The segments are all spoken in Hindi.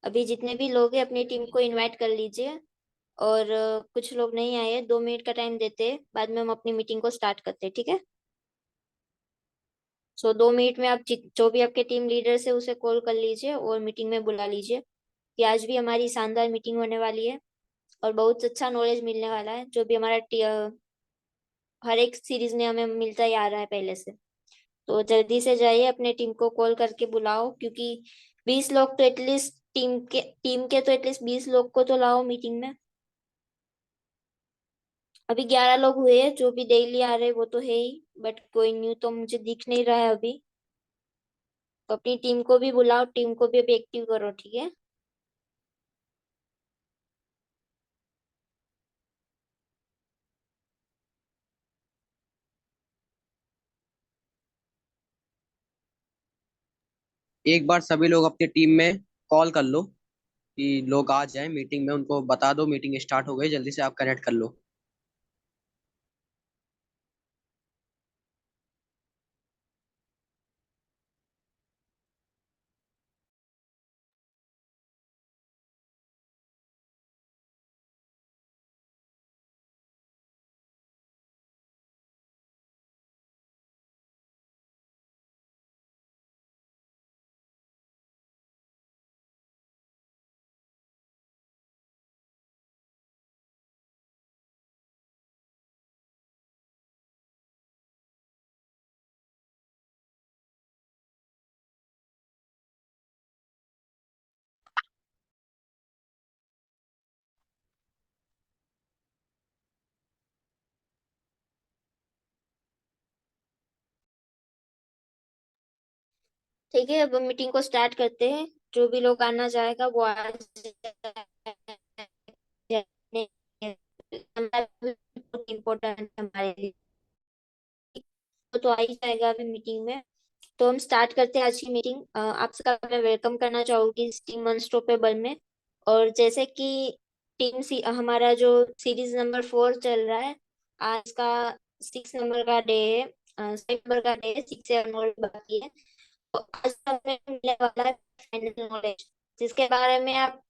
अभी जितने भी लोग हैं अपनी टीम को इनवाइट कर लीजिए। और कुछ लोग नहीं आए, 2 मिनट का टाइम देते हैं, बाद में हम अपनी मीटिंग को स्टार्ट करते हैं, ठीक है। सो 2 मिनट में आप जो भी आपके टीम लीडर है उसे कॉल कर लीजिए और मीटिंग में बुला लीजिए कि आज भी हमारी शानदार मीटिंग होने वाली है और बहुत अच्छा नॉलेज मिलने वाला है, जो भी हमारा हर एक सीरीज में हमें मिलता ही आ रहा है पहले से। तो जल्दी से जाइए, अपने टीम को कॉल करके बुलाओ, क्योंकि 20 लोग तो एटलीस्ट टीम के तो एटलीस्ट 20 लोग को तो लाओ मीटिंग में। अभी 11 लोग हुए हैं, जो भी डेली आ रहे हैं वो तो है ही, बट कोई न्यू तो मुझे दिख नहीं रहा है अभी। तो अपनी टीम को भी बुलाओ, टीम को भी अभी एक्टिव करो, ठीक है। एक बार सभी लोग अपनी टीम में कॉल कर लो कि लोग आ जाएं मीटिंग में, उनको बता दो मीटिंग स्टार्ट हो गई, जल्दी से आप कनेक्ट कर लो। ठीक है, अब मीटिंग को स्टार्ट करते हैं। जो भी लोग आना चाहेगा वो आ जाए। इम्पोर्टेंट है हमारे लिए, तो आ ही जाएगा अभी मीटिंग में। तो हम स्टार्ट करते हैं आज की मीटिंग। आप सबका मैं वेलकम करना चाहूंगी इस टीम अनस्टॉपेबल में। और जैसे कि हमारा जो सीरीज नंबर 4 चल रहा है, आज का 6 नंबर का डे है, 6 नंबर का डे है, 6 7 और बाकी है। तो आज हमें मिलने वाला है फाइनेंशियल नॉलेज, जिसके बारे में आप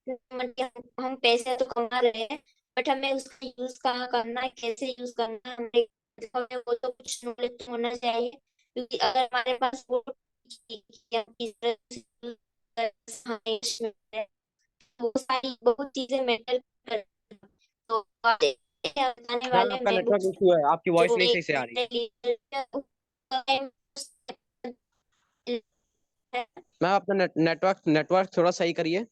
हम पैसे तो कमा रहे हैं, बट हमें उसका यूज कहाँ करना है, कैसे यूज करना है, हमें वो तो कुछ नॉलेज तो होना चाहिए। क्योंकि अगर हमारे पास वो या किस तरह से हमें इसमें वो सारी बहुत चीजें मैटर कर, तो आप बताने मैम वाले आपका मैं नेटवर्क बुक्स इशू है, आपकी वॉइस जो नहीं सही एक से आ रही। मैम अपना नेटवर्क थोड़ा सही करिए।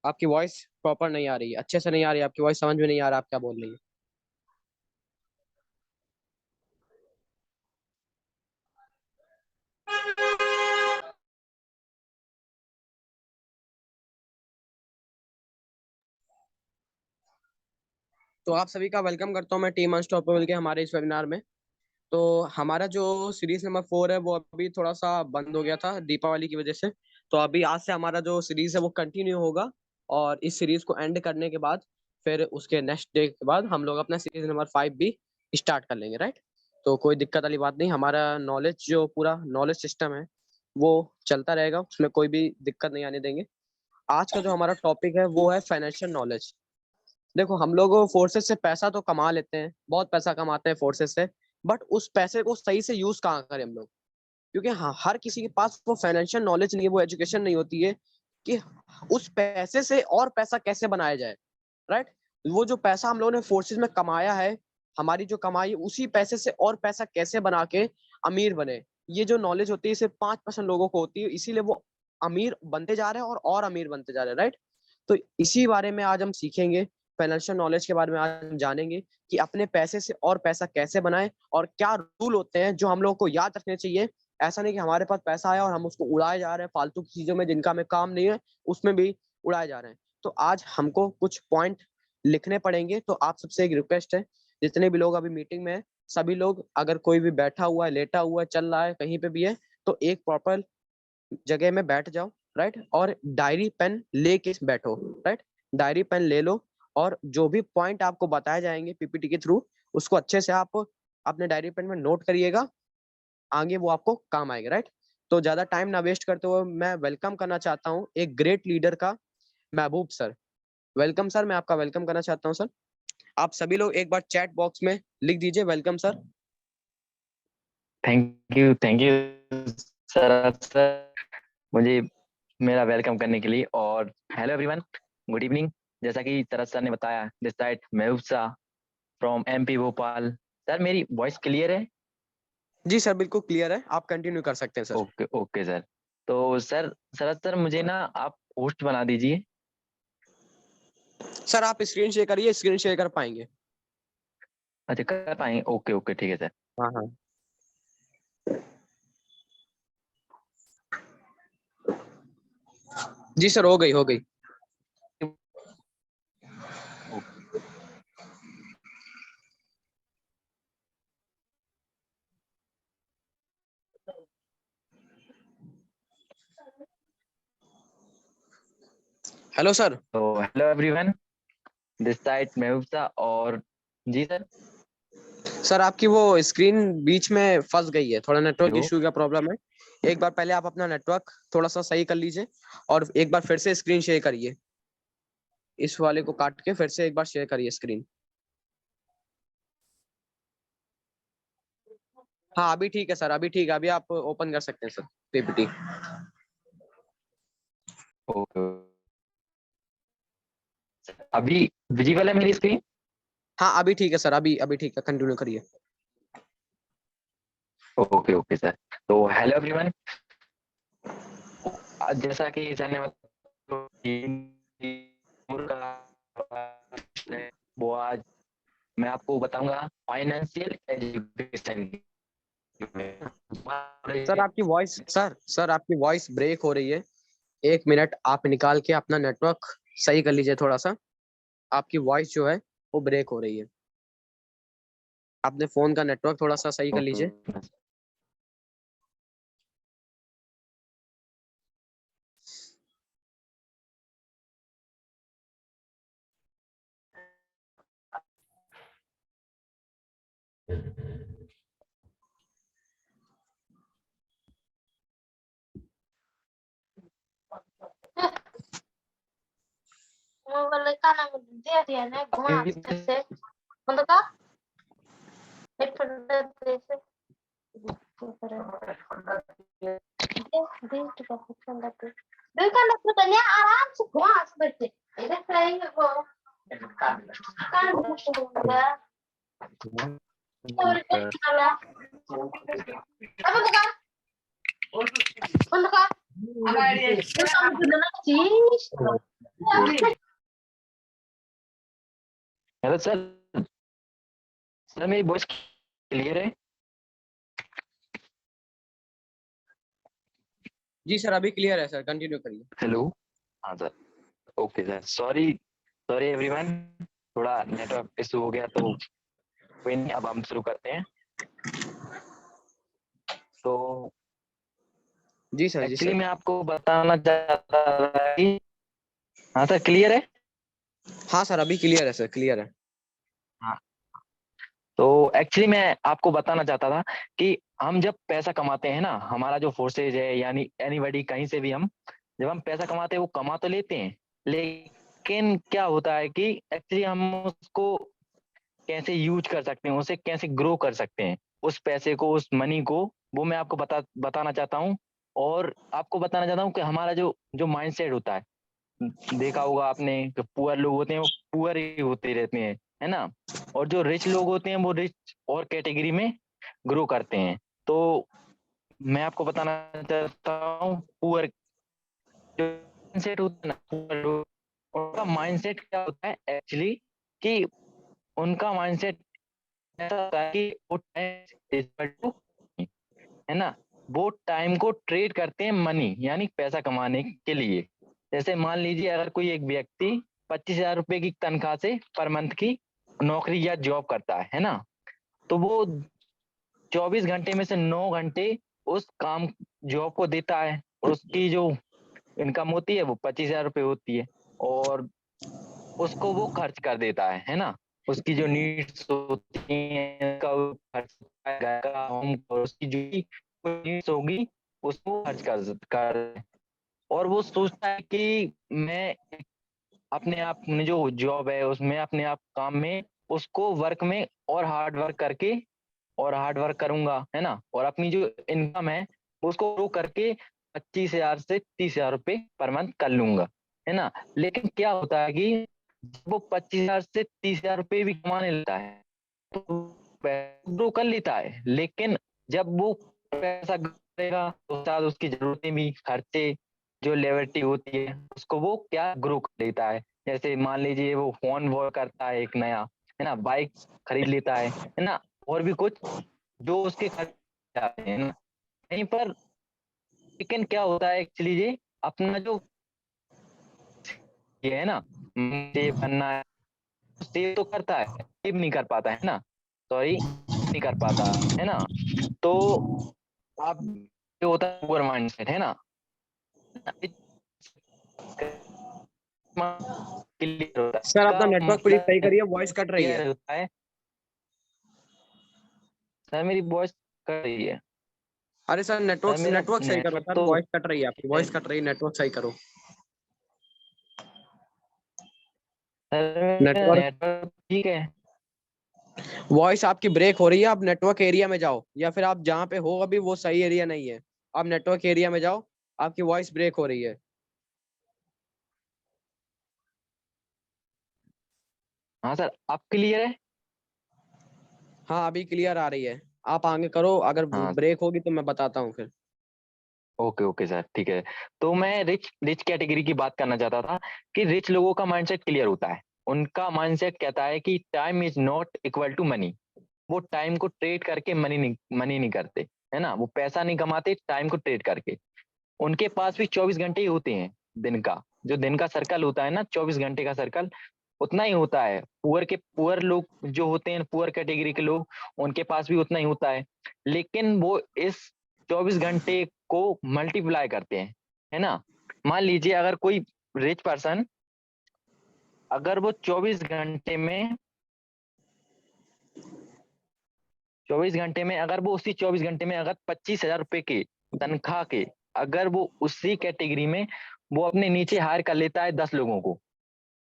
आपकी वॉइस प्रॉपर नहीं आ रही है, अच्छे से नहीं आ रही है, आपकी वॉइस समझ में नहीं आ रहा आप क्या बोल रही है। तो आप सभी का वेलकम करता हूँ मैं टीम अनस्टॉपेबल के हमारे इस वेबिनार में। तो हमारा जो सीरीज नंबर 4 है वो अभी थोड़ा सा बंद हो गया था दीपावली की वजह से। तो अभी आज से हमारा जो सीरीज है वो कंटिन्यू होगा, और इस सीरीज को एंड करने के बाद फिर उसके नेक्स्ट डे के बाद हम लोग अपना सीरीज नंबर 5 भी स्टार्ट कर लेंगे, राइट। तो कोई दिक्कत वाली बात नहीं, हमारा नॉलेज जो पूरा नॉलेज सिस्टम है वो चलता रहेगा, उसमें कोई भी दिक्कत नहीं आने देंगे। आज का जो हमारा टॉपिक है वो है फाइनेंशियल नॉलेज। देखो हम लोग फोर्सेस से पैसा तो कमा लेते हैं, बहुत पैसा कमाते हैं फोर्सेस से, बट उस पैसे को सही से यूज कहाँ करें हम लोग। क्योंकि हाँ, हर किसी के पास वो फाइनेंशियल नॉलेज नहीं है, वो एजुकेशन नहीं होती है कि उस पैसे से और पैसा कैसे बनाया जाए, राइट। वो जो पैसा हम लोगों ने फोर्सेस में कमाया है, हमारी जो कमाई उसी पैसे से और पैसा कैसे बना के अमीर बने, ये जो नॉलेज होती है सिर्फ 5% लोगों को होती है, इसीलिए वो अमीर बनते जा रहे हैं और अमीर बनते जा रहे हैं, राइट। तो इसी बारे में आज हम सीखेंगे, फाइनेंशियल नॉलेज के बारे में आज हम जानेंगे कि अपने पैसे से और पैसा कैसे बनाएं और क्या रूल होते हैं जो हम लोगों को याद रखने चाहिए। ऐसा नहीं कि हमारे पास पैसा आया और हम उसको उड़ाए जा रहे हैं फालतू की चीजों में जिनका हमें काम नहीं है, उसमें भी उड़ाए जा रहे हैं। तो आज हमको कुछ पॉइंट लिखने पड़ेंगे। तो आप सबसे एक रिक्वेस्ट है, जितने भी लोग अभी मीटिंग में है, सभी लोग अगर कोई भी बैठा हुआ है, लेटा हुआ है, चल रहा है, कहीं पे भी है, तो एक प्रॉपर जगह में बैठ जाओ, राइट। और डायरी पेन लेके बैठो, राइट। डायरी पेन ले लो, और जो भी पॉइंट आपको बताए जाएंगे पीपीटी के थ्रू, उसको अच्छे से आप अपने डायरी पेन में नोट करिएगा, आगे वो आपको काम आएगा, राइट। तो ज्यादा टाइम ना वेस्ट करते हुए मैं वेलकम करना चाहता हूँ एक ग्रेट लीडर का, महबूब सर। वेलकम सर, मैं आपका वेलकम करना चाहता हूँ सर। आप सभी लोग एक बार चैट बॉक्स में लिख दीजिए welcome sir. Thank you sir मुझे मेरा वेलकम करने के लिए। और हेलो एवरीवन, गुड इवनिंग। जैसा कि शरद सर ने बताया, this side Mehboob Shah from MP Bhopal. Sir मेरी वॉइस क्लियर है? जी सर, बिल्कुल क्लियर है, आप कंटिन्यू कर सकते हैं सर। Okay okay sir. तो सर शरद सर मुझे ना आप होस्ट बना दीजिए। सर आप स्क्रीन शेयर करिए, स्क्रीन शेयर कर पाएंगे? अच्छा कर पाएंगे, ओके ओके ठीक है सर। हाँ हाँ। जी सर, हो गई हो गई। Hello sir. तो हेलो एवरीवन, दिस साइड महबूब शाह। और जी सर। सर आपकी वो स्क्रीन बीच में फंस गई है, थोड़ा नेटवर्क हेलो। इशू का प्रॉब्लम है। एक बार पहले आप अपना नेटवर्क थोड़ा सा सही कर लीजिए और एक बार फिर से स्क्रीन शेयर करिए। इस वाले को काट के फिर से एक बार शेयर करिए स्क्रीन। हाँ अभी ठीक है सर, अभी ठीक है, अभी आप ओपन कर सकते हैं सर पीपीटी। ओके, अभी विजिबल है मेरी स्क्रीन? हाँ अभी ठीक है सर, अभी अभी ठीक है, कंटिन्यू करिए। Okay okay sir. तो हेलो एवरीवन, जैसा कि सर ने वो आज मैं आपको बताऊंगा फाइनेंशियल एजुकेशन। सर आपकी वॉइस ब्रेक हो रही है। एक मिनट आप निकाल के अपना नेटवर्क सही कर लीजिए थोड़ा सा। आपकी वॉइस जो है वो ब्रेक हो रही है। अपने फोन का नेटवर्क थोड़ा सा सही कर लीजिए। हेलो सर, सर मेरी वॉइस क्लियर है? जी सर अभी क्लियर है सर, कंटिन्यू करिए। हेलो। हाँ sir, okay sir. Sorry sorry everyone, थोड़ा नेटवर्क इशू हो गया, तो कोई नहीं, अब हम शुरू करते हैं। तो जी सर, जी एक्चुअली सर। मैं आपको बताना चाहता था कि हाँ सर क्लियर है। हाँ सर अभी क्लियर है सर, क्लियर है। हाँ, तो एक्चुअली मैं आपको बताना चाहता था कि हम जब पैसा कमाते हैं ना, हमारा जो फोर्सेज है यानी एनीबॉडी कहीं से भी, हम जब हम पैसा कमाते हैं वो कमा तो लेते हैं, लेकिन क्या होता है कि एक्चुअली हम उसको कैसे यूज कर सकते हैं, उसे कैसे ग्रो कर सकते हैं, उस पैसे को, उस मनी को, वो मैं आपको बताना चाहता हूँ। और आपको बताना चाहता हूँ कि हमारा जो जो माइंडसेट होता है, देखा होगा आपने कि पुअर लोग होते हैं वो पुअर ही होते रहते हैं, है ना? और जो रिच लोग होते हैं वो रिच और कैटेगरी में ग्रो करते हैं। तो मैं आपको बताना चाहता हूँ, पुअर जो माइंडसेट होता है ना, पुअर लोग, उनका माइंडसेट क्या होता है एक्चुअली, कि उनका माइंडसेट ऐसा होता है कि वो टाइम इज इक्वल टू, है ना, वो टाइम को ट्रेड करते हैं मनी यानी पैसा कमाने के लिए। जैसे मान लीजिए अगर कोई एक व्यक्ति 25,000 रुपए की तनख्वाह से पर मंथ की नौकरी या जॉब करता है ना, तो वो 24 घंटे में से 9 घंटे उस काम जॉब को देता है, और उसकी जो इनकम होती है वो 25,000 रुपए होती है, और उसको वो खर्च कर देता है ना। उसकी जो नीड्स होती हैं, उसका वो खर्च होता है, घर का, होम का, उसकी जो भी नीड्स होगी उसको खर्च कर, और वो सोचता है कि मैं अपने आप में जो जॉब है उसमें अपने आप काम में उसको वर्क में और हार्ड वर्क करके और हार्ड वर्क करूंगा, है ना, और अपनी जो इनकम है उसको ग्रो करके 25,000 से 30,000 रुपये पर मंथ कर लूंगा, है ना। लेकिन क्या होता है कि जब वो 25,000 से 30,000 रुपये भी कमाने लगता है तो ग्रो कर लेता है, लेकिन जब वो पैसा करेगा तो साथ उसकी जरूरतें भी, खर्चे, जो लेवलिटी होती है उसको वो क्या ग्रो कर लेता है। जैसे मान लीजिए वो फोन वो करता है एक नया, है ना, बाइक खरीद लेता है ना, और भी कुछ जो उसके खर्चे आते हैं ना कहीं पर। लेकिन क्या होता है एक्चुअली ये अपना जो ये है ना सेव करना है, सेव तो करता है, सेव नहीं कर पाता है ना, सॉरी नहीं कर पाता है ना। तो आप जो होता है पुअर माइंडसेट है ना, क्लियर होता है सर का अपना नेटवर्क प्लीज सही मतलब करिए, वॉइस कट रही है। क्लियर होता है। सर मेरी वॉइस कर रही है। अरे सर सर नेटवर्क मेरा नेटवर्क सही करो नेटवर्क सर, तो वॉइस कट रही है आपकी, वॉइस कट रही है, नेटवर्क सही करो। सर मेरा नेटवर्क नेटवर्क ठीक है। वॉइस आपकी ब्रेक हो रही है, आप नेटवर्क एरिया में जाओ, या फिर आप जहाँ पे हो अभी वो सही एरिया नहीं है। आप नेटवर्क एरिया में जाओ, आपकी वॉइस ब्रेक हो रही है। हाँ सर आप क्लियर है। हाँ अभी क्लियर आ रही है। आप आगे करो, अगर हाँ ब्रेक होगी तो मैं बताता हूँ फिर। ओके ओके सर ठीक है। तो मैं रिच रिच कैटेगरी की बात करना चाहता था कि रिच लोगों का माइंडसेट क्लियर होता है। उनका माइंडसेट कहता है कि time is not equal to money. वो टाइम को ट्रेड करके मनी नहीं करते, है ना, वो पैसा नहीं कमाते टाइम को ट्रेड करके। उनके पास भी 24 घंटे ही होते हैं दिन का। जो दिन का सर्कल होता है ना, 24 घंटे का सर्कल उतना ही होता है। पुअर लोग जो होते हैं, पुअर कैटेगरी के लोग, उनके पास भी उतना ही होता है। लेकिन वो इस 24 घंटे को मल्टीप्लाई करते हैं, है ना। मान लीजिए अगर कोई रिच पर्सन, अगर वो 24 घंटे में अगर वो उसी 24 घंटे में अगर 25,000 रुपए के तनख्वाह के, अगर वो उसी कैटेगरी में वो अपने नीचे हायर कर लेता है 10 लोगों को,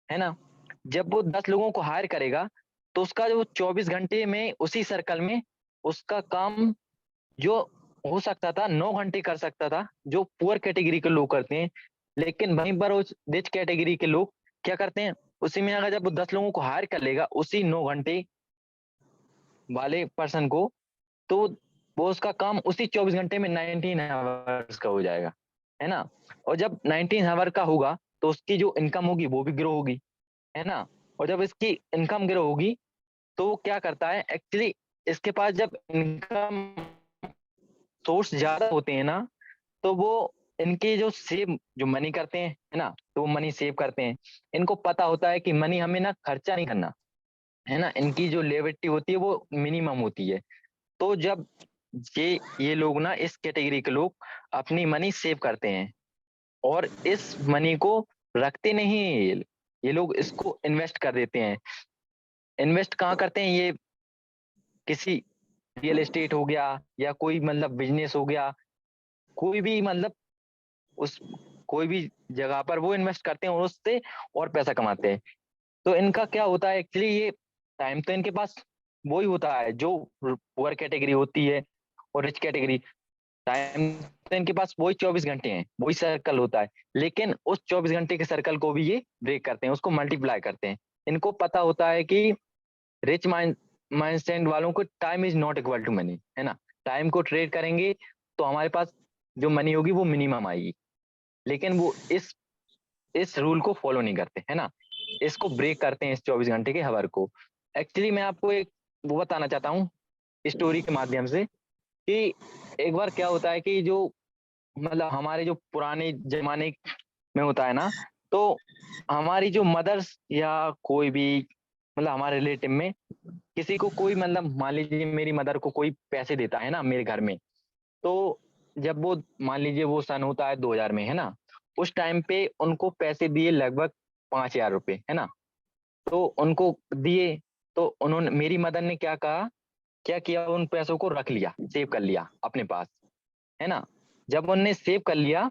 है ना। जब वो 10 लोगों को हायर करेगा तो उसका जो 24 घंटे में उसी सर्कल में उसका काम जो हो सकता था 9 घंटे कर सकता था, जो पुअर कैटेगरी के लोग करते हैं। लेकिन वहीं पर उस रिच कैटेगरी के लोग क्या करते हैं, उसी में अगर जब वो 10 लोगों को हायर कर लेगा उसी 9 घंटे वाले पर्सन को, तो वो उसका काम उसी 24 घंटे में 19 आवर्स का हो जाएगा, है ना। और जब 19 आवर का होगा तो उसकी जो इनकम होगी वो भी ग्रो होगी, है ना। और जब इसकी इनकम ग्रो होगी तो वो क्या करता है एक्चुअली, इसके पास जब इनकम सोर्स ज्यादा होते हैं ना, तो वो इनके जो सेव जो मनी करते हैं, है ना, तो वो मनी सेव करते हैं। इनको पता होता है कि मनी हमें ना खर्चा नहीं करना, है ना। इनकी जो लेविटी होती है वो मिनिमम होती है। तो जब ये लोग ना, इस कैटेगरी के लोग अपनी मनी सेव करते हैं और इस मनी को रखते नहीं हैं ये लोग इसको इन्वेस्ट कर देते हैं। इन्वेस्ट कहाँ करते हैं ये, किसी रियल एस्टेट हो गया या कोई मतलब बिजनेस हो गया, कोई भी मतलब उस कोई भी जगह पर वो इन्वेस्ट करते हैं और उससे और पैसा कमाते हैं। तो इनका क्या होता है एक्चुअली, ये टाइम तो इनके पास वही होता है जो पुअर कैटेगरी होती है और रिच कैटेगरी। टाइम तो इनके पास वही 24 घंटे हैं, वही सर्कल होता है। लेकिन उस 24 घंटे के सर्कल को भी ये ब्रेक करते हैं, उसको मल्टीप्लाई करते हैं। इनको पता होता है कि रिच माइंडसेट वालों को time is not equal to money, है ना। टाइम को ट्रेड करेंगे तो हमारे पास जो मनी होगी वो मिनिमम आएगी। लेकिन वो इस रूल को फॉलो नहीं करते, है ना। इसको ब्रेक करते हैं, इस 24 घंटे के हवर को। एक्चुअली मैं आपको एक वो बताना चाहता हूँ स्टोरी के माध्यम से कि एक बार क्या होता है कि जो मतलब हमारे जो पुराने जमाने में होता है ना, तो हमारी जो मदर्स या कोई भी मतलब हमारे रिलेटिव में किसी को कोई मतलब मान लीजिए मेरी मदर को कोई पैसे देता है ना मेरे घर में, तो जब वो मान लीजिए वो सन होता है 2000 में, है ना, उस टाइम पे उनको पैसे दिए लगभग 5,000 रुपए, है ना। तो उनको दिए तो उन्होंने, मेरी मदर ने क्या किया, उन पैसों को रख लिया, सेव कर लिया अपने पास, है ना। जब उनने सेव कर लिया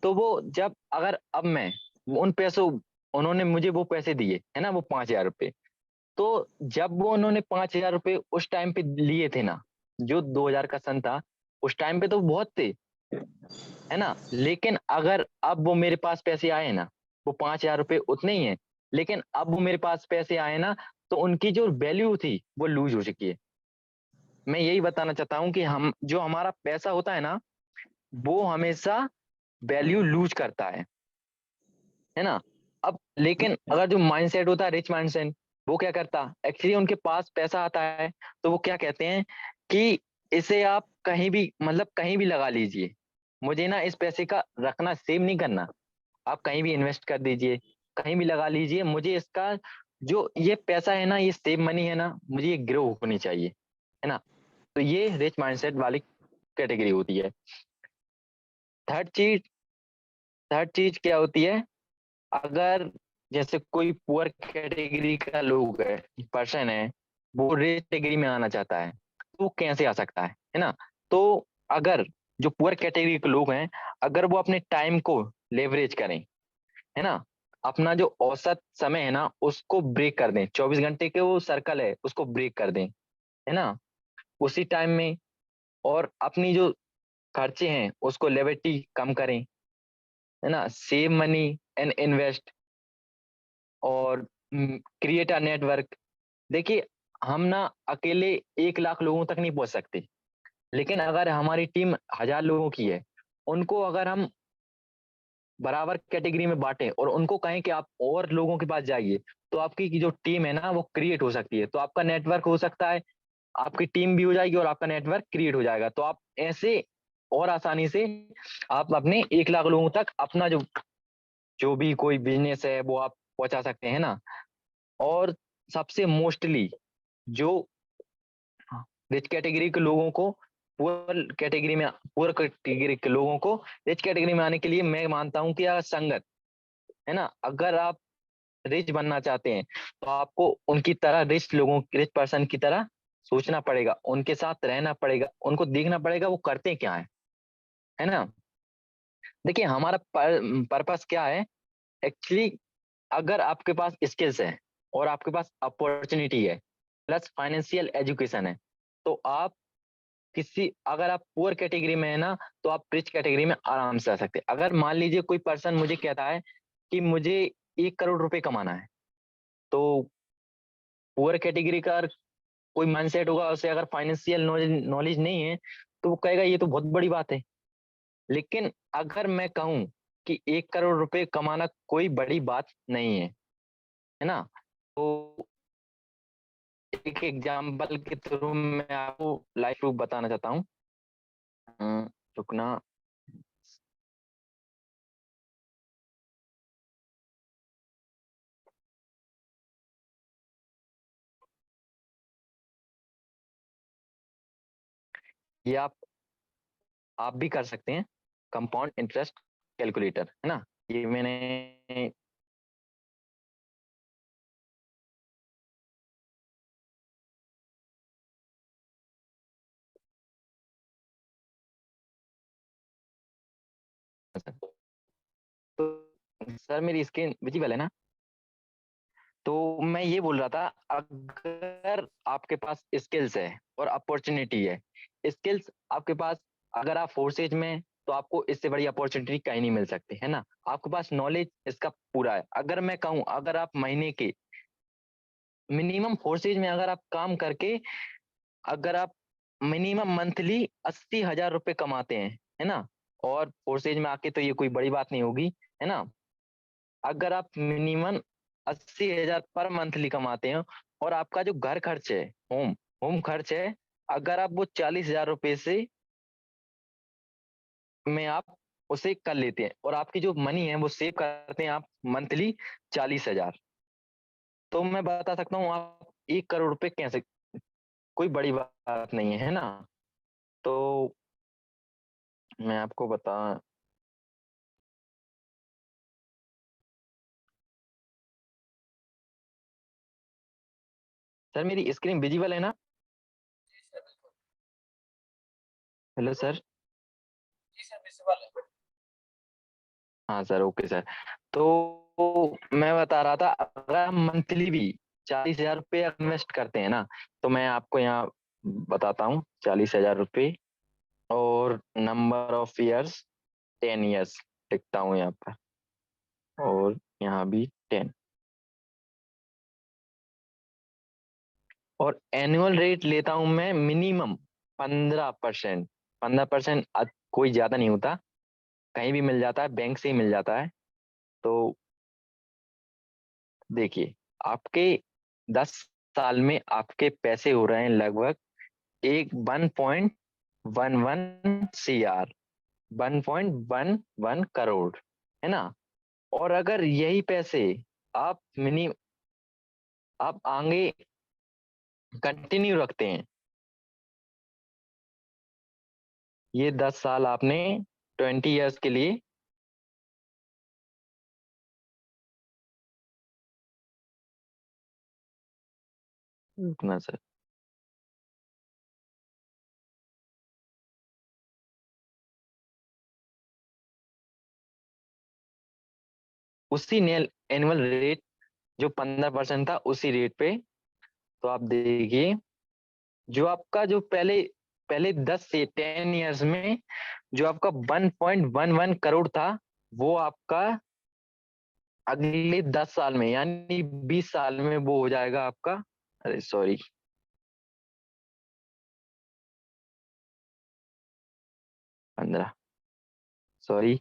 तो वो जब अगर अब मैं उन पैसों उन्होंने मुझे वो पैसे दिए है ना, वो 5,000 रुपये। तो जब वो उन्होंने 5,000 रुपये उस टाइम पे लिए थे ना, जो 2000 का सन था, उस टाइम पे तो बहुत थे, है ना। लेकिन अगर अब वो मेरे पास पैसे आए ना, वो 5,000 रुपये उतने ही है, लेकिन अब वो मेरे पास पैसे आए ना, तो उनकी जो वैल्यू थी वो लूज हो चुकी है। मैं यही बताना चाहता हूँ कि हम जो हमारा पैसा होता है ना, वो हमेशा वैल्यू लूज करता है ना। अब लेकिन अगर जो माइंडसेट होता है रिच माइंडसेट, वो क्या करता, एक्चुअली उनके पास पैसा आता है, तो वो क्या कहते हैं कि इसे आप कहीं भी, मतलब कहीं भी लगा लीजिए, मुझे ना इस पैसे का रखना, सेव नहीं करना, आप कहीं भी इन्वेस्ट कर दीजिए, कहीं भी लगा लीजिए, मुझे इसका जो ये पैसा है ना, ये सेव मनी है ना, मुझे ये ग्रो होनी चाहिए, है ना। तो ये रिच माइंडसेट वाली कैटेगरी होती है। थर्ड चीज थर्ड चीज क्या होती है, अगर जैसे कोई पुअर कैटेगरी का लोग है, पर्सन है, वो रिच कैटेगरी में आना चाहता है, तो वो कैसे आ सकता है ना। तो अगर जो पुअर कैटेगरी के लोग हैं, अगर वो अपने टाइम को लेवरेज करें, है ना, अपना जो औसत समय है ना उसको ब्रेक कर दें, 24 घंटे के वो सर्कल है उसको ब्रेक कर दें, है ना, उसी टाइम में, और अपनी जो खर्चे हैं उसको लेवरेटी कम करें, है ना, सेव मनी एंड इन्वेस्ट, और क्रिएट अ नेटवर्क। देखिए, हम ना अकेले 1 लाख लोगों तक नहीं पहुंच सकते, लेकिन अगर हमारी टीम 1000 लोगों की है, उनको अगर हम बराबर कैटेगरी में बांटें और उनको कहें कि आप और लोगों के पास जाइए, तो आपकी की जो टीम है ना वो क्रिएट हो सकती है, तो आपका नेटवर्क हो सकता है, आपकी टीम भी हो जाएगी और आपका नेटवर्क क्रिएट हो जाएगा, तो आप ऐसे और आसानी से आप अपने 1 लाख लोगों तक अपना जो जो भी कोई बिजनेस है वो आप पहुंचा सकते हैं ना। और सबसे मोस्टली जो रिच कैटेगरी के लोगों को पुअर कैटेगरी के लोगों को रिच कैटेगरी में आने के लिए मैं मानता हूं कि यार संगत, है ना, अगर आप रिच बनना चाहते हैं, तो आपको उनकी तरह रिच पर्सन की तरह सोचना पड़ेगा, उनके साथ रहना पड़ेगा, उनको देखना पड़ेगा वो करते क्या है ना। देखिए, हमारा पर्पस क्या है एक्चुअली, अगर आपके पास स्किल्स है और आपके पास अपॉर्चुनिटी है, प्लस फाइनेंशियल एजुकेशन है, तो आप अगर आप पुअर कैटेगरी में है ना, तो आप रिच कैटेगरी में आराम से आ सकते हैं। अगर मान लीजिए कोई पर्सन मुझे कहता है कि मुझे 1 करोड़ रुपए कमाना है, तो पुअर कैटेगरी का कोई माइंडसेट होगा, उसे अगर फाइनेंशियल नॉलेज नॉलेज नहीं है, तो वो कहेगा ये तो बहुत बड़ी बात है। लेकिन अगर मैं कहूँ कि 1 करोड़ रुपए कमाना कोई बड़ी बात नहीं है ना, तो एक एग्जाम्पल के थ्रू मैं आपको लाइव प्रूफ बताना चाहता हूँ। रुकना। ये आप भी कर सकते हैं, कंपाउंड इंटरेस्ट कैलकुलेटर, है ना। ये मैंने तो सर मेरी स्क्रीन विजिबल है ना। तो मैं ये बोल रहा था, अगर आपके पास स्किल्स है और अपॉर्चुनिटी है, स्किल्स आपके पास, अगर आप फोर्सेज में हैं, तो आपको इससे बड़ी अपॉर्चुनिटी कहीं नहीं मिल सकती, है ना। आपके पास नॉलेज इसका पूरा है। अगर मैं कहूँ, अगर आप महीने के मिनिमम फोर्सेज में अगर आप काम करके, अगर आप मिनिमम मंथली 80,000 रुपए कमाते हैं, है ना, और फोर्सेज में आके तो ये कोई बड़ी बात नहीं होगी, है ना। अगर आप मिनिमम 80,000 पर मंथली कमाते हैं, और आपका जो घर खर्च है, होम होम खर्च है, अगर आप वो 40,000 रुपए से में आप उसे कर लेते हैं, और आपकी जो मनी है वो सेव करते हैं आप मंथली 40,000, तो मैं बता सकता हूँ आप 1 करोड़ रुपए कैसे, कोई बड़ी बात नहीं है ना। तो मैं आपको बता, सर मेरी स्क्रीन विजिबल है ना। Hello sir. हाँ सर, ओके सर। तो मैं बता रहा था, अगर हम मंथली भी 40,000 रुपये इन्वेस्ट करते हैं ना, तो मैं आपको यहाँ बताता हूँ 40,000 रुपये और नंबर ऑफ ईयर्स 10 ईयर्स लिखता हूँ यहाँ पर, और यहाँ भी 10, और एनुअल रेट लेता हूँ मैं मिनिमम 15%। 15% कोई ज्यादा नहीं होता, कहीं भी मिल जाता है, बैंक से ही मिल जाता है। तो देखिए, आपके 10 साल में आपके पैसे हो रहे हैं लगभग एक 1.11 CR, 1.11 करोड़, है ना। और अगर यही पैसे आप आप आगे कंटिन्यू रखते हैं, ये 10 साल आपने 20 ईयर्स के लिए, रुकना सर, उसी एनुअल रेट जो 15% था उसी रेट पे, तो आप देखिए, जो आपका जो पहले पहले 10 से 10 ईयर्स में जो आपका 1.11 करोड़ था, वो आपका अगले 10 साल में यानी 20 साल में वो हो जाएगा आपका, अरे सॉरी, 15, सॉरी,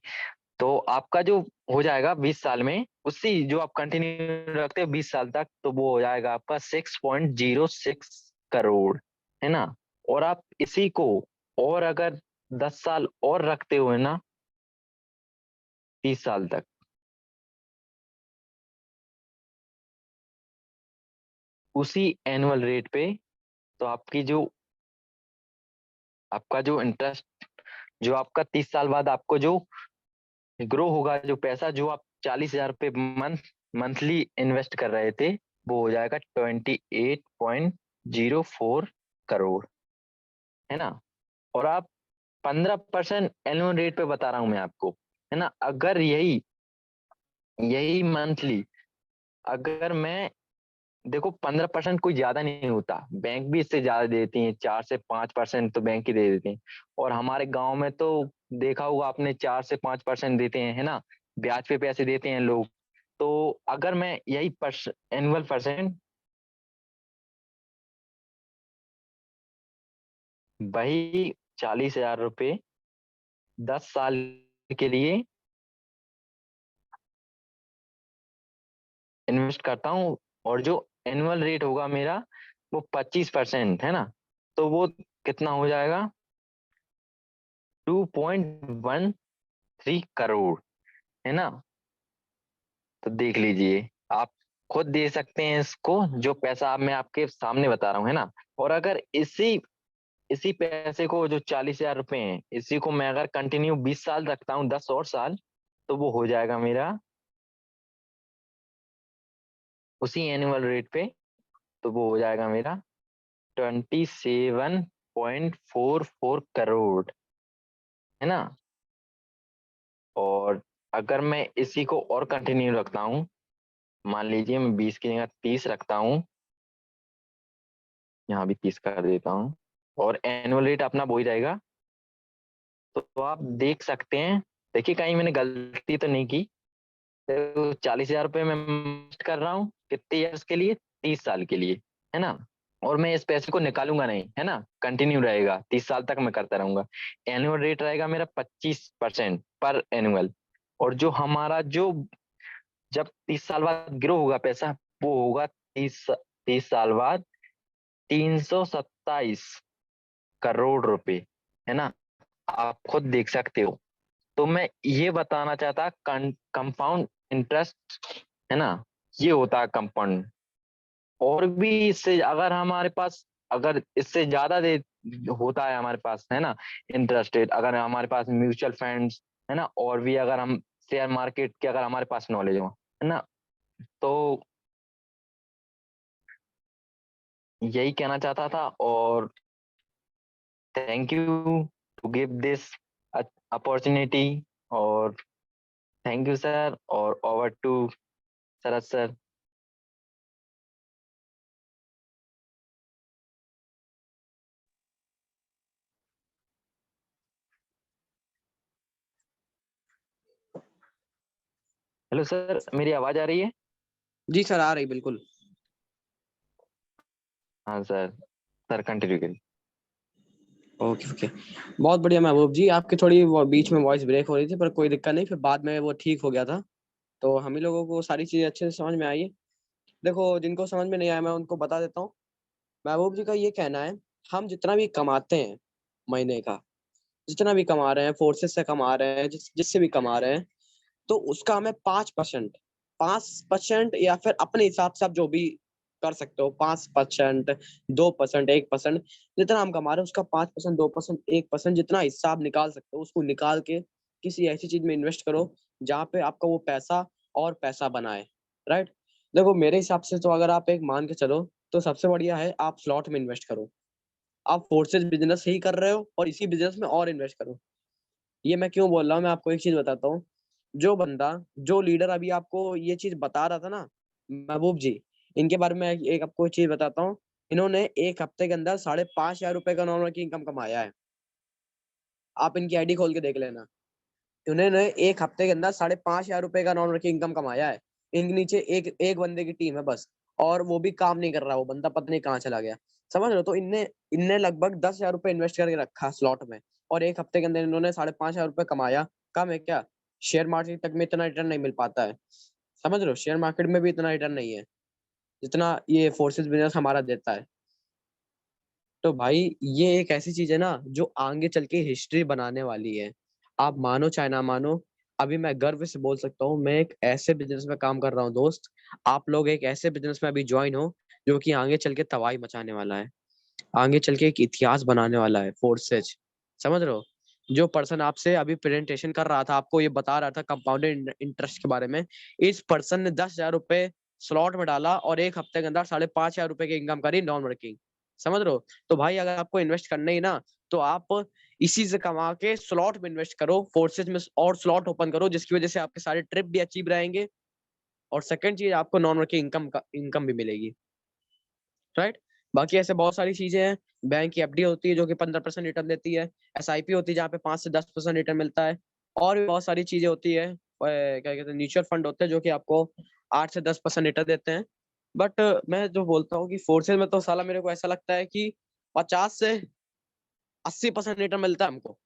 तो आपका जो हो जाएगा 20 साल में, उसी जो आप कंटिन्यू रखते हो 20 साल तक, तो वो हो जाएगा आपका 6.06 करोड़, है ना। और आप इसी को और अगर 10 साल और रखते हुए ना, 30 साल तक, उसी एनुअल रेट पे, तो आपका जो इंटरेस्ट, जो आपका 30 साल बाद आपको जो ग्रो होगा, जो पैसा जो आप 40,000 रुपये मंथली इन्वेस्ट कर रहे थे, वो हो जाएगा 28.04 करोड़, है ना। और आप 15% एनुअल रेट पे बता रहा हूं मैं आपको, है ना। अगर यही यही मंथली, अगर मैं देखो, 15% कोई ज्यादा नहीं होता, बैंक भी इससे ज्यादा देती है, 4 से 5% तो बैंक ही दे देते हैं। और हमारे गांव में तो देखा होगा आपने, 4 से 5% देते हैं, है ना, ब्याज पे पैसे देते हैं लोग। तो अगर मैं यही एनुअल परसेंट, वही 40,000 रुपये 10 साल के लिए इन्वेस्ट करता हूँ, और जो एनुअल रेट होगा मेरा वो 25% है ना, तो वो कितना हो जाएगा, 2.13 करोड़, है ना। तो देख लीजिए, आप खुद दे सकते हैं इसको, जो पैसा मैं आपके सामने बता रहा हूँ, है ना। और अगर इसी इसी पैसे को, जो 40,000 रुपये हैं, इसी को मैं अगर कंटिन्यू 20 साल रखता हूँ, 10 और साल, तो वो हो जाएगा मेरा उसी एनुअल रेट पे, तो वो हो जाएगा मेरा 27.44 करोड़, है ना। और अगर मैं इसी को और कंटिन्यू रखता हूँ, मान लीजिए मैं 20 की जगह 30 रखता हूँ, यहाँ भी 30 कर देता हूँ, और एनुअल रेट अपना वो ही रहेगा, तो आप देख सकते हैं। देखिए, कहीं मैंने गलती तो नहीं की। तो 40,000 रुपये मैं इन्वेस्ट कर रहा हूँ कितने ईयर्स के लिए, 30 साल के लिए, है ना। और मैं इस पैसे को निकालूंगा नहीं, है ना, कंटिन्यू रहेगा, 30 साल तक मैं करता रहूंगा। एनुअल रेट रहेगा मेरा 25% पर एनुअल। और जो हमारा जो जब 30 साल बाद ग्रो होगा पैसा, वो होगा 30 साल बाद 327 करोड़ रुपए, है ना। आप खुद देख सकते हो। तो मैं ये बताना चाहता, कंपाउंड इंटरेस्ट, है ना, ये होता है कंपाउंड। और भी इससे अगर हमारे पास, अगर इससे ज्यादा दे होता है हमारे पास, है ना, इंटरेस्ट रेट, अगर हमारे पास म्यूचुअल फंड्स, है ना, और भी अगर हम शेयर मार्केट के अगर हमारे पास नॉलेज हो, है ना, तो यही कहना चाहता था। और thank you to give this opportunity, और थैंक यू सर, और over to Sharad sir. Hello sir, मेरी आवाज आ रही है? जी सर, आ रही बिल्कुल। हाँ सर। सर कंटिन्यू करिए। ओके ओके, बहुत बढ़िया महबूब जी। आपकी थोड़ी बीच में वॉइस ब्रेक हो रही थी, पर कोई दिक्कत नहीं, फिर बाद में वो ठीक हो गया था। तो हम ही लोगों को सारी चीजें अच्छे से समझ में आई है। देखो, जिनको समझ में नहीं आया मैं उनको बता देता हूँ। महबूब जी का ये कहना है, हम जितना भी कमाते हैं महीने का, जितना भी कमा रहे हैं, फोर्सेस से कमा रहे हैं, जिससे भी कमा रहे हैं, तो उसका हमें 5%, 5% या फिर अपने हिसाब से आप जो भी कर सकते हो, 5%, 2%, 1%, जितना हम कमा रहे हैं उसका 5%, 2%, 1% जितना हिस्सा आप निकाल सकते हो, उसको निकाल के किसी ऐसी चीज में इन्वेस्ट करो जहाँ पे आपका वो पैसा और पैसा बनाए। राइट। देखो, मेरे हिसाब से तो अगर आप एक मान के चलो, तो सबसे बढ़िया है आप स्लॉट में इन्वेस्ट करो। आप फोर्सेस बिजनेस ही कर रहे हो और इसी बिजनेस में और इन्वेस्ट करो। ये मैं क्यों बोल रहा हूँ, मैं आपको एक चीज बताता हूँ। जो बंदा, जो लीडर अभी आपको ये चीज बता रहा था ना, महबूब जी, इनके बारे में एक आपको चीज बताता हूँ। इन्होंने एक हफ्ते के अंदर 5,500 रुपए का नॉर्मल की इनकम कमाया है। आप इनकी आईडी खोल के देख लेना। उन्होंने एक हफ्ते के अंदर 5,500 रुपए का नॉन वर्किंग इनकम कमाया है। इनके नीचे एक एक बंदे की टीम है बस, और वो भी काम नहीं कर रहा, वो बंदा पता नहीं कहाँ चला गया। समझ रहे हो? तो इनने इनने लगभग 10,000 रुपए इन्वेस्ट करके रखा स्लॉट में, और एक हफ्ते के अंदर इन्होंने 5,500 रुपए कमाया। कम है क्या? शेयर मार्केट तक में इतना रिटर्न नहीं मिल पाता है। समझ रहे हो? शेयर मार्केट में भी इतना रिटर्न नहीं है जितना ये फोर्सेस बिजनेस हमारा देता है। तो भाई, ये एक ऐसी चीज है ना जो आगे चल के हिस्ट्री बनाने वाली है। आप मानो चाहे ना मानो, अभी मैं गर्व से बोल सकता हूँ मैं एक ऐसे बिजनेस में काम कर रहा हूँ दोस्त। आप लोग एक ऐसे बिजनेस में अभी ज्वाइन हो जो कि आगे चल के तबाही मचाने वाला है, आगे चल के एक इतिहास बनाने वाला है, फोर्सेज। समझ रहे हो? जो पर्सन आपसे अभी प्रेजेंटेशन कर रहा था, आपको ये बता रहा था कंपाउंडेड इंटरेस्ट के बारे में, इस पर्सन ने 10,000 रुपए स्लॉट में डाला और एक हफ्ते के अंदर 5,500 रुपए की इनकम करी नॉन वर्किंग। समझ रहे हो? तो भाई, अगर आपको इन्वेस्ट करना ही ना, तो आप इसी से कमा के स्लॉट में इन्वेस्ट करो, फोर्सेज में और स्लॉट ओपन करो, जिसकी वजह से आपके सारे ट्रिप भी अचीव रहेंगे, और सेकंड चीज, आपको नॉन वर्किंग इनकम भी मिलेगी। राइट। बाकी ऐसे बहुत सारी चीजें हैं। बैंक की एफडी होती है जो कि 15% रिटर्न देती है। एसआईपी होती है जहाँ पे 5 से 10% रिटर्न मिलता है। और भी बहुत सारी चीजें होती है, क्या कहते हैं, म्यूचुअल फंड होते हैं जो कि आपको 8 से 10% रिटर्न देते हैं। बट मैं जो बोलता हूँ कि फोर्सेज में तो साला मेरे को ऐसा लगता है कि 50 से 80% रिटर्न मिलता है हमको,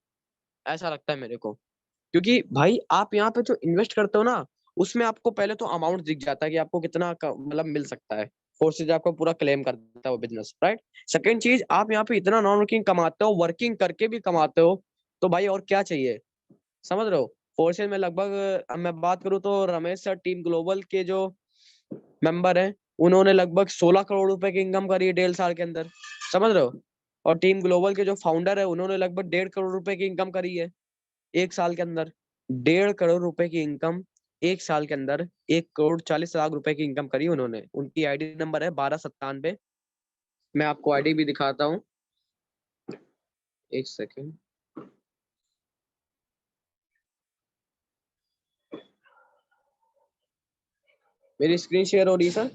ऐसा लगता है मेरे को। क्योंकि भाई, आप यहाँ पे जो इन्वेस्ट करते हो ना, उसमें आपको पहले तो अमाउंट दिख जाता है कि आपको कितना मतलब मिल सकता है। फोर्सेज आपको पूरा क्लेम कर देता है वो बिजनेस। राइट। सेकंड चीज, आप यहाँ पे इतना नॉन वर्किंग कमाते हो, वर्किंग करके भी कमाते हो, तो भाई और क्या चाहिए? समझ रहे हो? फोर्सेज में लगभग, अब मैं बात करूँ तो रमेश सर टीम ग्लोबल के जो मेंबर हैं, उन्होंने लगभग 16 करोड़ रुपए की इनकम करी है 1.5 साल के अंदर। समझ रहे हो? और टीम ग्लोबल के जो फाउंडर है, उन्होंने लगभग 1.5 करोड़ रुपए की इनकम करी है 1 साल के अंदर। 1.5 करोड़ रुपए की इनकम 1 साल के अंदर, 1,40,00,000 रुपए की इनकम करी उन्होंने। उनकी आईडी नंबर है 1297। मैं आपको आईडी भी दिखाता हूँ, एक सेकेंड। मेरी स्क्रीन शेयर हो रही है सर?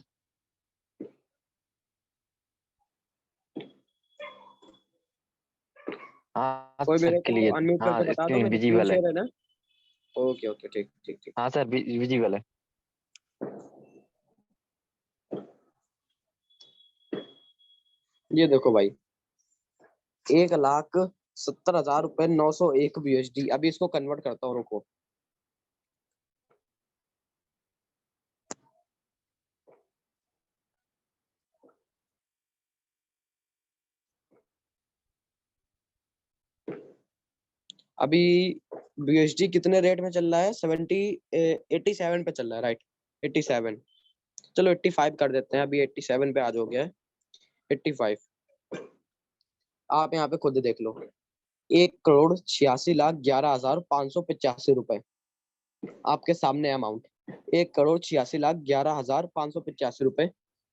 हाँ कोई सर, मेरे को क्लियर। अनम्यूट हाँ, करके बता दो, स्क्रीन मेरी स्क्रीन विजिबल है। शेयर है ना? ओके ओके, ठीक ठीक ठीक। हाँ सर, विजिबल है। ये देखो भाई, 1,70,70,901 USD। अभी इसको कन्वर्ट करता हूँ, रुको। अभी BUSD कितने रेट में चल रहा है? 87 पे चल रहा है। राइट, 87। चलो 85 कर देते हैं, अभी 87 पे आज हो गया है 85। आप यहाँ पे खुद देख लो, 1,86,11,585 रुपए आपके सामने अमाउंट। 1,86,11,585 रुपए।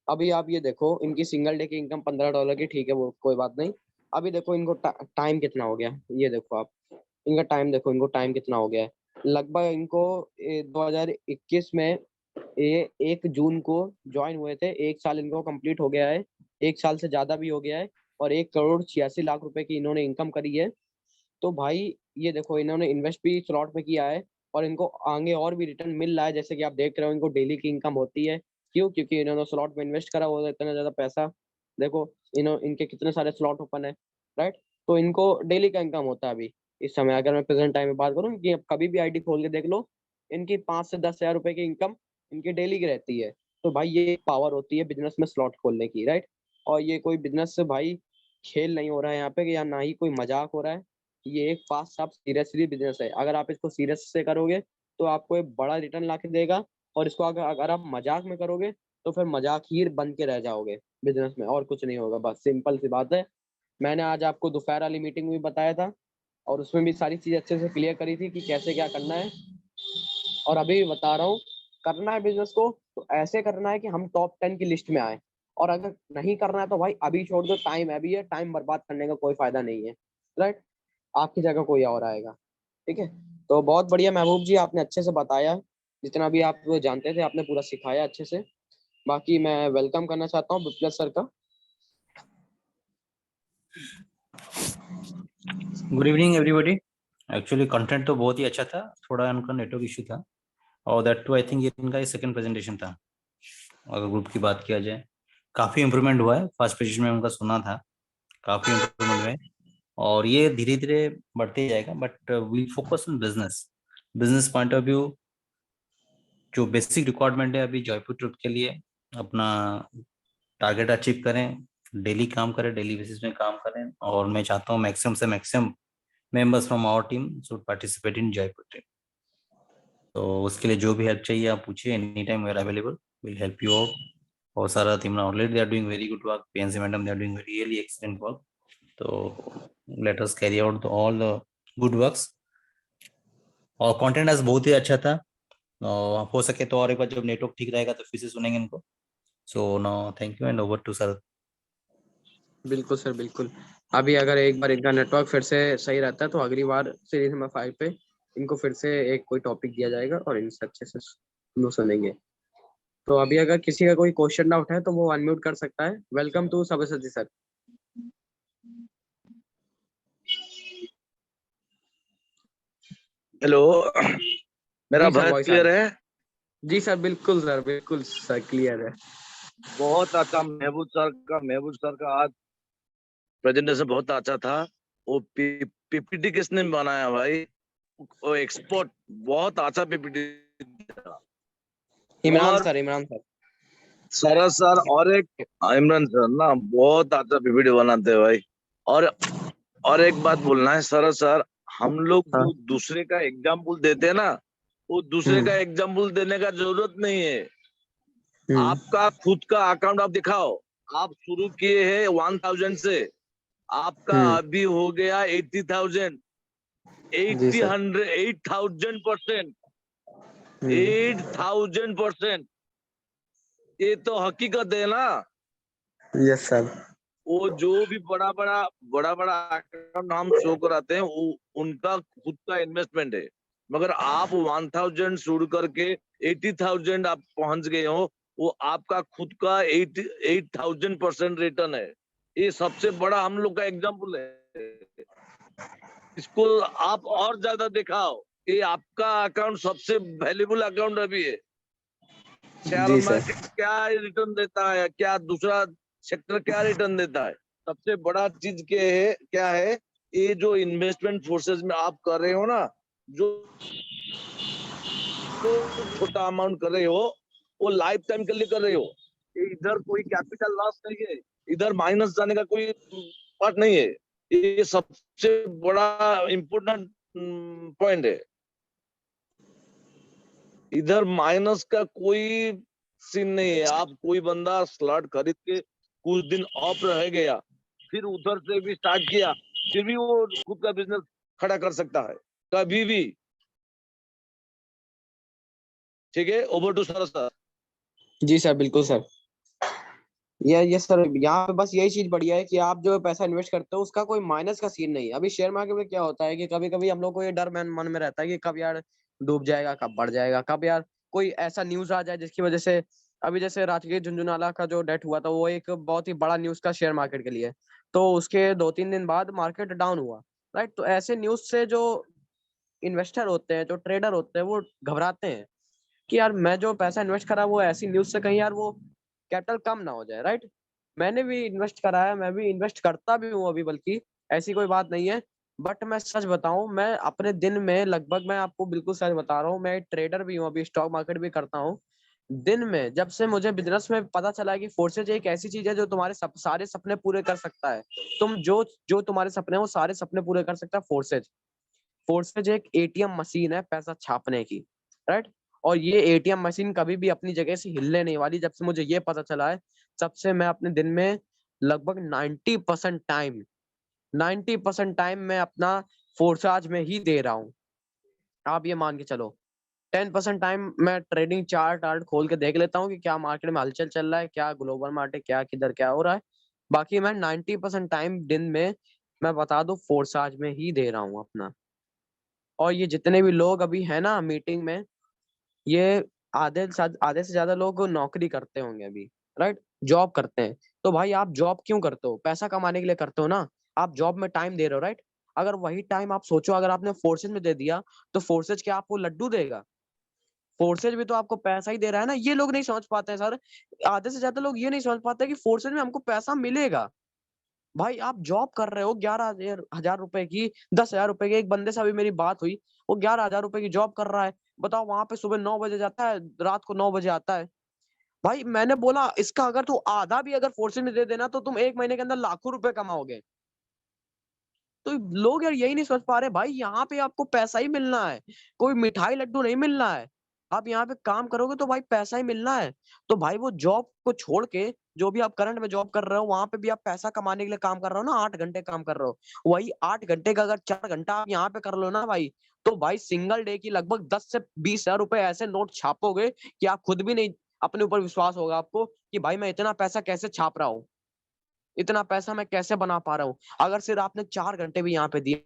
अभी आप ये देखो, इनकी सिंगल डे की इनकम $15 की, ठीक है, वो कोई बात नहीं। अभी देखो इनको टाइम कितना हो गया, ये देखो आप। इनका टाइम देखो, इनको टाइम कितना हो गया है। लगभग इनको 2021 में ये 1 जून को ज्वाइन हुए थे, 1 साल इनको कंप्लीट हो गया है, 1 साल से ज्यादा भी हो गया है, और 1 करोड़ 86 लाख रुपए की इन्होंने इनकम करी है। तो भाई ये देखो, इन्होंने इन्वेस्ट भी स्लॉट में किया है, और इनको आगे और भी रिटर्न मिल रहा है, जैसे कि आप देख रहे हो इनको डेली की इनकम होती है। क्यों? क्योंकि इन्होंने स्लॉट में इन्वेस्ट करा हुआ है इतना ज्यादा पैसा। देखो इनके कितने सारे स्लॉट ओपन है, राइट? तो इनको डेली का इनकम होता है अभी इस समय। अगर मैं प्रेजेंट टाइम में बात करूँ कि आप कभी भी आईडी खोल के देख लो, इनकी 5 से 10 हजार रुपए की इनकम इनकी डेली की रहती है। तो भाई ये एक पावर होती है बिजनेस में स्लॉट खोलने की, राइट? और ये कोई बिजनेस से भाई खेल नहीं हो रहा है यहाँ पे, या ना ही कोई मजाक हो रहा है। ये एक फास्ट आप सीरियसली बिजनेस है। अगर आप इसको सीरियस से करोगे तो आपको एक बड़ा रिटर्न ला के देगा, और इसको अगर अगर आप मजाक में करोगे तो फिर मजाक ही बन के रह जाओगे बिजनेस में, और कुछ नहीं होगा। बस सिंपल सी बात है। मैंने आज आपको दोपहर वाली मीटिंग में भी बताया था, और उसमें भी सारी चीज अच्छे से क्लियर करी थी कि कैसे क्या करना है। और अभी भी बता रहा हूँ, करना है बिजनेस को तो ऐसे करना है कि हम टॉप 10 की लिस्ट में आए। और अगर नहीं करना है तो भाई अभी छोड़ दो, टाइम अभी है, टाइम बर्बाद करने का कोई फायदा नहीं है, राइट? आपकी जगह कोई और आएगा, ठीक है? तो बहुत बढ़िया महबूब जी, आपने अच्छे से बताया, जितना भी आप जानते थे आपने पूरा सिखाया अच्छे से। बाकी मैं वेलकम करना चाहता हूँ विप्लव सर का। Good evening everybody. Actually content तो बहुत ही अच्छा था, थोड़ा उनका नेटवर्क इशू था, और दैट टू आई थिंक ये इनका सेकंड प्रेजेंटेशन था। अगर ग्रुप की बात किया जाए, काफ़ी इम्प्रूवमेंट हुआ है। फर्स्ट प्रेजेंटेशन में उनका सुना था, काफ़ी इम्प्रूवमेंट हुआ है, और ये धीरे धीरे बढ़ते ही जाएगा। But we focus on business, business point of view. जो बेसिक रिक्वायरमेंट है अभी जयपुर ट्रिप के लिए, अपना टारगेट अचीव करें, डेली काम करें, डेली बेसिस में काम करें, और मैं चाहता हूँ मैक्सिमम से maximum members from our team should participate in Jaipur trip. तो उसके लिए जो भी हेल्प चाहिए आप पूछिए, any time we are available, will help you out. और सारा team already they are doing very good work, PNC madam they are doing really excellent work. तो let us carry out all the good works. और कंटेंट आज बहुत ही अच्छा था, और हो सके तो और एक बार जब नेटवर्क ठीक रहेगा तो फिर से सुनेंगे इनको। So now thank you and over to sir. बिल्कुल सर, बिल्कुल। अभी अगर एक बार इनका नेटवर्क फिर से सही रहता है तो अगली बार सीरीज नंबर 5 पे इनको फिर से एक कोई टॉपिक दिया जाएगा, और इनसे अच्छे से हम लोग सुनेंगे। तो अभी अगर किसी का कोई क्वेश्चन ना उठाए तो वो अनम्यूट कर सकता है। वेलकम टू सबसती सर। हेलो, मेरा जी सर, वॉइस वॉइस आ क्लियर रही है? है। जी सर, बिल्कुल सर, बिल्कुल सर, क्लियर है। बहुत अच्छा। महबूब सर का आज प्रेजेंटेशन बहुत अच्छा था। वो पीपीटी किसने बनाया भाई? वो एक्सपर्ट, बहुत अच्छा पीपीटी था। इमरान और सर, इमरान सर। सरस सर और एक इमरान सर ना, बहुत अच्छा पीपीटी बनाते हैं भाई। और और एक बात बोलना है सरस सर, हम लोग हाँ। जो दूसरे का एग्जाम्पल देते हैं ना, वो दूसरे का एग्जाम्पल देने का जरूरत नहीं है। आपका खुद का अकाउंट आप दिखाओ। आप शुरू किए हैं 1000 से, आपका अभी हो गया 80,000, जी 80 सर। 100 8,000%, 8,000%। ये तो हकीकत है ना। Yes sir. वो जो भी बड़ा बड़ा अकाउंट हम शो कराते हैं, वो उनका खुद का इन्वेस्टमेंट है। मगर आप 1000 शुरू करके 80,000 आप पहुंच गए हो, वो आपका खुद का 8,000% रिटर्न है। ये सबसे बड़ा हम लोग का एग्जाम्पल है। इसको आप और ज्यादा दिखाओ। ये आपका अकाउंट सबसे वैल्यूबल अकाउंट अभी है। शेयर जी सर। मार्केट क्या रिटर्न देता है, क्या दूसरा सेक्टर क्या रिटर्न देता है? सबसे बड़ा चीज क्या है? ये जो इन्वेस्टमेंट फोर्सेस में आप कर रहे हो ना, जो छोटा अमाउंट कर रहे हो, वो लाइफ टाइम के लिए कर रहे हो। इधर कोई कैपिटल लॉस नहीं है, इधर माइनस जाने का कोई पार्ट नहीं है। ये सबसे बड़ा इम्पोर्टेंट पॉइंट है। इधर माइनस का कोई सीन नहीं है। आप कोई बंदा स्लॉट खरीद के कुछ दिन ऑफ रह गया, फिर उधर से भी स्टार्ट किया, फिर भी वो खुद का बिजनेस खड़ा कर सकता है कभी भी। ठीक है, ओवर टू सर। जी सर, बिल्कुल सर। ये सर, यहाँ पे बस यही चीज बढ़िया है कि आप जो पैसा इन्वेस्ट करते हो उसका कोई माइनस का सीन नहीं है। अभी शेयर मार्केट में क्या होता है कि कभी कभी हम लोग को ये डर मन में रहता है कि कब यार डूब जाएगा, कब बढ़ जाएगा, कब यार कोई ऐसा न्यूज आ जाए जिसकी वजह से, अभी जैसे राजगीर झुंझुनवाला का जो डेथ हुआ था वो एक बहुत ही बड़ा न्यूज का शेयर मार्केट के लिए, तो उसके 2-3 दिन बाद मार्केट डाउन हुआ, राइट। तो ऐसे न्यूज से जो इन्वेस्टर होते हैं, जो ट्रेडर होते हैं, वो घबराते हैं कि यार मैं जो पैसा इन्वेस्ट करा वो ऐसी न्यूज से कहीं यार वो कैपिटल कम ना हो जाए, राइट। मैंने भी इन्वेस्ट करा है, मैं भी इन्वेस्ट करता भी हूँ अभी, बल्कि ऐसी कोई बात नहीं है। बट मैं सच बताऊं, मैं अपने दिन में लगभग, मैं आपको बिल्कुल सच बता रहा हूँ, मैं ट्रेडर भी हूँ, अभी स्टॉक मार्केट भी करता हूँ। दिन में जब से मुझे बिजनेस में पता चला है कि फोर्सेज एक ऐसी चीज है जो तुम्हारे सारे सपने पूरे कर सकता है। तुम जो जो तुम्हारे सपने हैं वो सारे सपने पूरे कर सकता है फोर्सेज। फोर्सेज एक एटीएम मशीन है पैसा छापने की, राइट। और ये एटीएम मशीन कभी भी अपनी जगह से हिलने नहीं वाली। जब से मुझे ये पता चला है, तब से मैं अपने दिन में लगभग 90% टाइम मैं अपना फोर्साज में ही दे रहा हूँ। आप ये मान के चलो 10% टाइम मैं ट्रेडिंग चार्ट आर्ट खोल के देख लेता हूँ कि क्या मार्केट में हलचल चल रहा है, क्या ग्लोबल मार्केट, क्या किधर क्या हो रहा है। बाकी मैं 90% टाइम दिन में, मैं बता दूं, फोर्साज में ही दे रहा हूँ अपना। और ये जितने भी लोग अभी है ना मीटिंग में, ये आधे से ज्यादा लोग नौकरी करते होंगे अभी, राइट, जॉब करते हैं। तो भाई आप जॉब क्यों करते हो? पैसा कमाने के लिए करते हो ना। आप जॉब में टाइम दे रहे हो, राइट। अगर वही टाइम आप सोचो, अगर आपने फोर्सेज में दे दिया, तो फोर्सेज क्या आपको लड्डू देगा? फोर्सेज भी तो आपको पैसा ही दे रहा है ना। ये लोग नहीं समझ पाते हैं सर। आधे से ज्यादा लोग ये नहीं समझ पाते कि फोर्सेज में हमको पैसा मिलेगा। भाई आप जॉब कर रहे हो 11,000 रुपए की, 10,000 रुपए की। एक बंदे से अभी मेरी बात हुई, वो 11,000 रुपए की जॉब कर रहा है। बताओ, वहां पे सुबह 9 बजे जाता है, रात को 9 बजे आता है। भाई मैंने बोला इसका अगर तू आधा भी अगर फोर्सेज में दे देना, तो तुम एक महीने के अंदर लाखों रुपए कमाओगे। तो लोग यार यही नहीं समझ पा रहे भाई, यहाँ पे आपको पैसा ही मिलना है, कोई मिठाई लड्डू नहीं मिलना है। आप यहाँ पे काम करोगे तो भाई पैसा ही मिलना है। तो भाई वो जॉब को छोड़ के, जो भी आप करंट में जॉब कर रहे हो, वहां पे भी आप पैसा कमाने के लिए काम कर रहे हो ना, 8 घंटे काम कर रहे हो। वही 8 घंटे का अगर 4 घंटा आप यहाँ पे कर लो ना भाई, तो भाई सिंगल डे की लगभग 10 से 20 हजार रुपए ऐसे नोट छापोगे कि आप खुद भी नहीं, अपने ऊपर विश्वास होगा आपको कि भाई मैं इतना पैसा कैसे छाप रहा हूँ, इतना पैसा मैं कैसे बना पा रहा हूँ। अगर सिर्फ आपने 4 घंटे भी यहाँ पे दिए